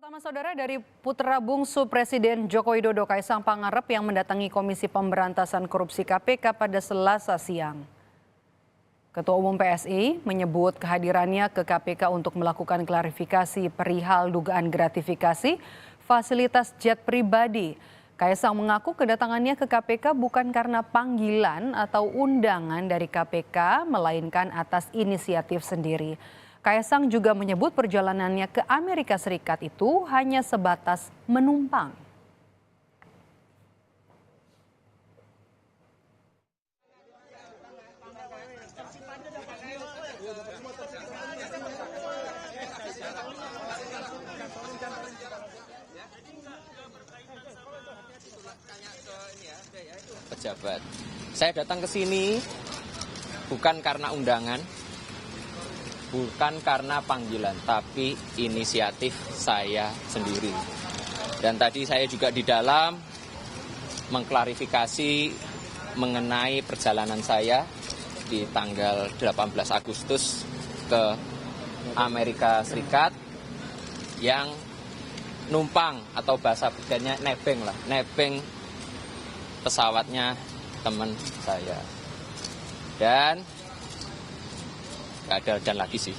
Pertama saudara, dari putra bungsu Presiden Joko Widodo Kaisang Pangarep yang mendatangi Komisi Pemberantasan Korupsi KPK pada Selasa siang. Ketua Umum PSI menyebut kehadirannya ke KPK untuk melakukan klarifikasi perihal dugaan gratifikasi fasilitas jet pribadi. Kaisang mengaku kedatangannya ke KPK bukan karena panggilan atau undangan dari KPK, melainkan atas inisiatif sendiri. Kaisang juga menyebut perjalanannya ke Amerika Serikat itu hanya sebatas menumpang. Pejabat, saya datang ke sini bukan karena undangan, bukan karena panggilan, tapi inisiatif saya sendiri. Dan tadi saya juga di dalam mengklarifikasi mengenai perjalanan saya di tanggal 18 Agustus ke Amerika Serikat yang numpang atau bahasa bedanya nebeng pesawatnya teman saya. Dan nggak ada lagi sih.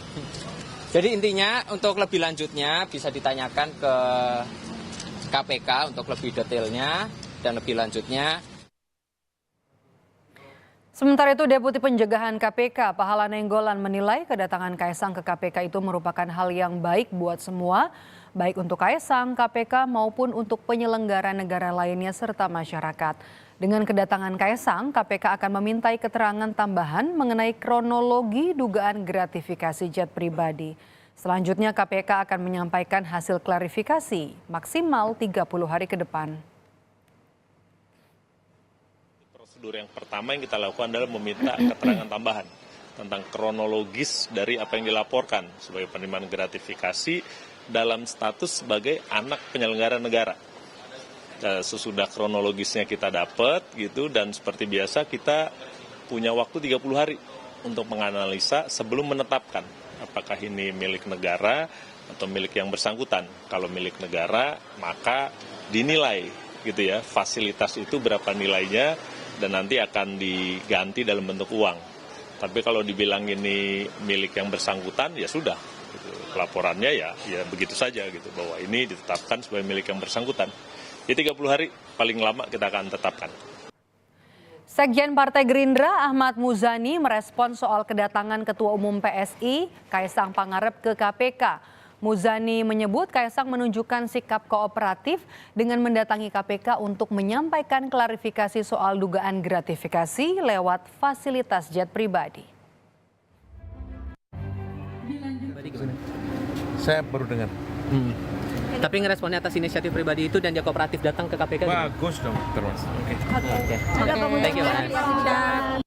Jadi intinya untuk lebih lanjutnya bisa ditanyakan ke KPK untuk lebih detailnya dan lebih lanjutnya. Sementara itu, Deputi Pencegahan KPK Pahala Nainggolan menilai kedatangan Kaisang ke KPK itu merupakan hal yang baik buat semua, baik untuk Kaisang, KPK maupun untuk penyelenggara negara lainnya serta masyarakat. Dengan kedatangan Kaisang, KPK akan memintai keterangan tambahan mengenai kronologi dugaan gratifikasi jet pribadi. Selanjutnya KPK akan menyampaikan hasil klarifikasi maksimal 30 hari ke depan. Prosedur yang pertama yang kita lakukan adalah meminta keterangan tambahan tentang kronologis dari apa yang dilaporkan sebagai penerimaan gratifikasi dalam status sebagai anak penyelenggara negara. Sesudah kronologisnya kita dapat gitu, dan seperti biasa kita punya waktu 30 hari untuk menganalisa sebelum menetapkan apakah ini milik negara atau milik yang bersangkutan. Kalau milik negara maka dinilai gitu ya, fasilitas itu berapa nilainya dan nanti akan diganti dalam bentuk uang. Tapi kalau dibilang ini milik yang bersangkutan ya sudah gitu. Pelaporannya ya begitu saja gitu, bahwa ini ditetapkan sebagai milik yang bersangkutan. Di 30 hari paling lama kita akan tetapkan. Sekjen Partai Gerindra Ahmad Muzani merespon soal kedatangan Ketua Umum PSI Kaisang Pangarep ke KPK. Muzani menyebut Kaisang menunjukkan sikap kooperatif dengan mendatangi KPK untuk menyampaikan klarifikasi soal dugaan gratifikasi lewat fasilitas jet pribadi. Saya baru dengar. Tapi ngeresponnya atas inisiatif pribadi itu dan dia kooperatif datang ke KPK. Bagus dong, terus. Oke. Thank you, Mas.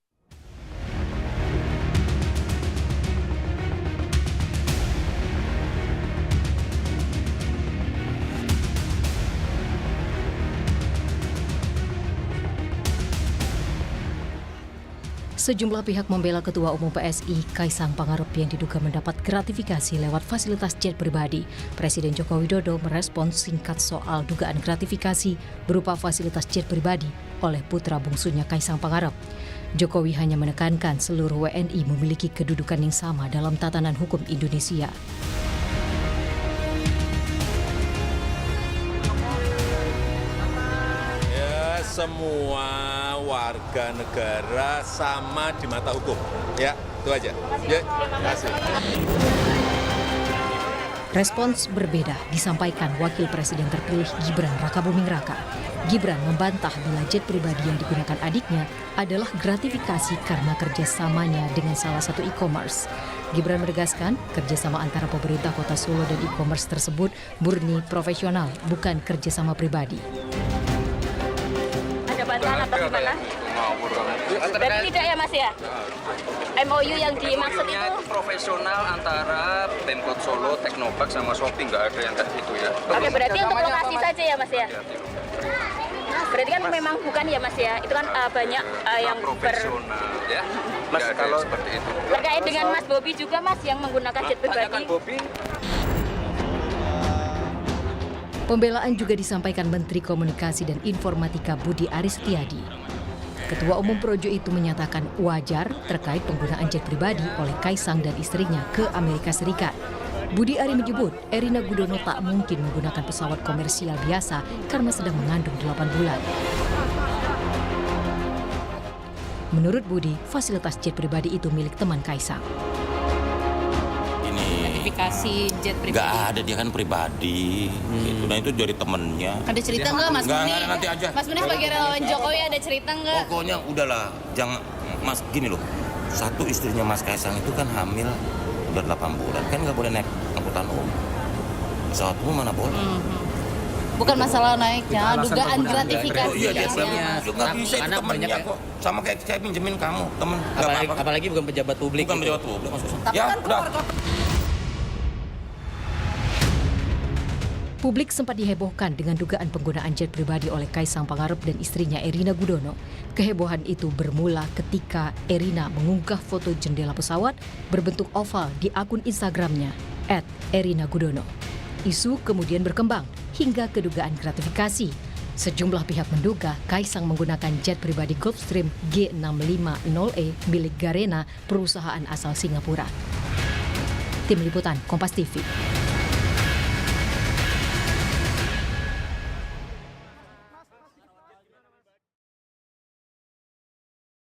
Sejumlah pihak membela Ketua Umum PSI Kaisang Pangarep yang diduga mendapat gratifikasi lewat fasilitas jet pribadi. Presiden Joko Widodo merespons singkat soal dugaan gratifikasi berupa fasilitas jet pribadi oleh putra bungsunya Kaisang Pangarep. Jokowi hanya menekankan seluruh WNI memiliki kedudukan yang sama dalam tatanan hukum Indonesia. Semua warga negara sama di mata hukum. Ya, itu aja. Ya, terima kasih. Respons berbeda disampaikan Wakil Presiden terpilih Gibran Rakabuming Raka. Gibran membantah bila jet pribadi yang digunakan adiknya adalah gratifikasi karena kerjasamanya dengan salah satu e-commerce. Gibran menegaskan kerjasama antara pemerintah Kota Solo dan e-commerce tersebut murni profesional, bukan kerjasama pribadi. Bantuan atau gimana? Berarti tidak ya Mas ya? MOU yang dimaksud itu Profesional antara Pemkot Solo, Teknopark sama Shopee, nggak ada yang kayak gitu ya. Oke, berarti untuk lokasi saja ya Mas ya? Berarti kan memang bukan ya Mas ya? Itu kan banyak yang profesional ya. Mas, kalau seperti itu. Terkait dengan Mas Bobi juga Mas yang menggunakan jet pribadi. Tanyakan Bobi. Pembelaan juga disampaikan Menteri Komunikasi dan Informatika Budi Aris Setiadi. Ketua Umum Projo itu menyatakan wajar terkait penggunaan jet pribadi oleh Kaisang dan istrinya ke Amerika Serikat. Budi Ari menyebut Erina Gudono tak mungkin menggunakan pesawat komersial biasa karena sedang mengandung 8 bulan. Menurut Budi, fasilitas jet pribadi itu milik teman Kaisang. Sertifikasi jet pribadi. Nggak ada, dia kan pribadi. Gitu. Dan itu dari temennya. Ada cerita nggak Mas Nggak, Muni? nggak, nanti aja. Mas Muni sebagai relawan Jokowi ada cerita nggak? Pokoknya udahlah, jangan Mas gini loh. Satu istrinya Mas Kaisang itu kan hamil udah 8 bulan, kan nggak boleh naik angkutan umum. Pesawat umum mana boleh? Bukan masalah naiknya, dugaan gratifikasi. Oh iya, dia Iya. nggak bisa, itu Karena temennya banyak- kok. Sama kayak saya pinjemin kamu, temen. Nggak apa-apa. Apalagi bukan pejabat publik. Bukan gitu. pejabat publik maksudnya. Tapi Ya, kan udah. Publik sempat dihebohkan dengan dugaan penggunaan jet pribadi oleh Kaisang Pangarep dan istrinya Erina Gudono. Kehebohan itu bermula ketika Erina mengunggah foto jendela pesawat berbentuk oval di akun Instagramnya @erinagudono. Isu kemudian berkembang hingga ke dugaan gratifikasi. Sejumlah pihak menduga Kaisang menggunakan jet pribadi Gulfstream G650E milik Garena, perusahaan asal Singapura. Tim Liputan Kompas TV.